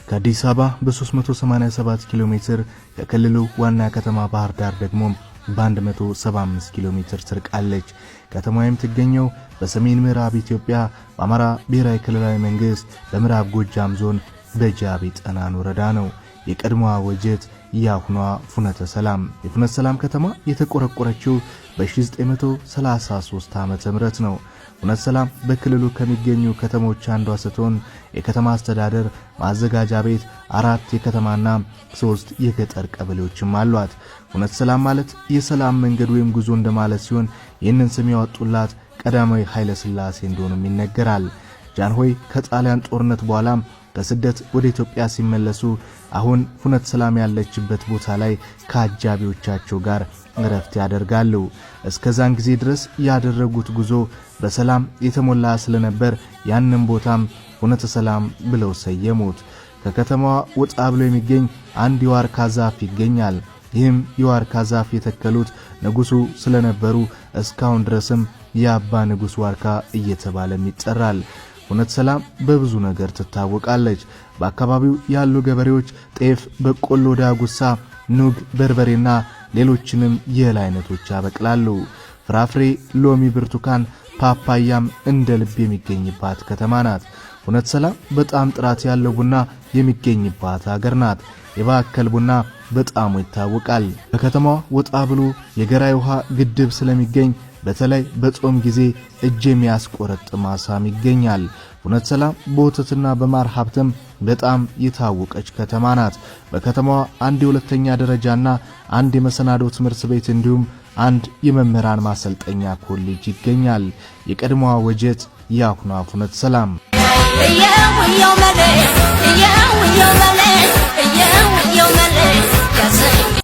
ከአዲስ አበባ በ387 ኪሎ ሜትር ከክልሉ ዋና ከተማ ባህር ዳር ደግሞ በ175 ኪሎ ሜትር ትርቃለች። ከተማዋ የምትገኘው በሰሜን ምዕራብ ኢትዮጵያ በአማራ ብሔራዊ ክልላዊ መንግስት በምዕራብ ጎጃም ዞን በጃቢ ጠናን ወረዳ ነው። የቀድሞዋ ወጀት ያሁኗ ፍኖተ ሰላም። የፍኖተ ሰላም ከተማ የተቆረቆረችው በ1933 ዓመተ ምህረት ነው። ፍኖተ ሰላም በክልሉ ከሚገኙ ከተሞች አንዷ ስትሆን የከተማ አስተዳደር ማዘጋጃ ቤት 4 የከተማና 3 የገጠር ቀበሌዎችም አሏት። ፍኖተ ሰላም ማለት የሰላም መንገድ ወይም ጉዞ እንደማለት ሲሆን ይህንን ስም ያወጡላት ቀዳማዊ ኃይለ ሥላሴ እንደሆኑም ይነገራል። ጃንሆይ ከጣሊያን ጦርነት በኋላ በስደት ወደ ኢትዮጵያ ሲመለሱ አሁን ፍኖተ ሰላም ያለችበት ቦታ ላይ ከአጃቢዎቻቸው ጋር እረፍት ያደርጋሉ። እስከዛን ጊዜ ድረስ ያደረጉት ጉዞ በሰላም የተሞላ ስለነበር ያንን ቦታም ፍኖተ ሰላም ብለው ሰየሙት። ከከተማዋ ወጣ ብሎ የሚገኝ አንድ የዋርካ ዛፍ ይገኛል። ይህም የዋርካ ዛፍ የተከሉት ንጉሱ ስለነበሩ እስካሁን ድረስም የአባ ንጉስ ዋርካ እየተባለም ይጠራል። ፍኖተ ሰላም በብዙ ነገር ትታወቃለች። በአካባቢው ያሉ ገበሬዎች ጤፍ፣ በቆሎ፣ ዳጉሳ፣ ኑግ፣ በርበሬና ሌሎችንም የእህል አይነቶች ያበቅላሉ። ፍራፍሬ፣ ሎሚ፣ ብርቱካን፣ ፓፓያም እንደ ልብ የሚገኝባት ከተማ ናት። ፍኖተ ሰላም በጣም ጥራት ያለው ቡና የሚገኝባት ሀገር ናት። የባከል ቡና በጣም ይታወቃል። በከተማዋ ወጣ ብሎ የገራይ ውሃ ግድብ ስለሚገኝ በተለይ በጾም ጊዜ እጅ የሚያስቆረጥ ማሳም ይገኛል። ፍኖተ ሰላም በወተትና በማር ሀብትም በጣም የታወቀች ከተማ ናት። በከተማዋ አንድ የሁለተኛ ደረጃና አንድ የመሰናዶ ትምህርት ቤት እንዲሁም አንድ የመምህራን ማሰልጠኛ ኮሌጅ ይገኛል። የቀድሞዋ ወጀት ያሁኗ ፍኖተ ሰላም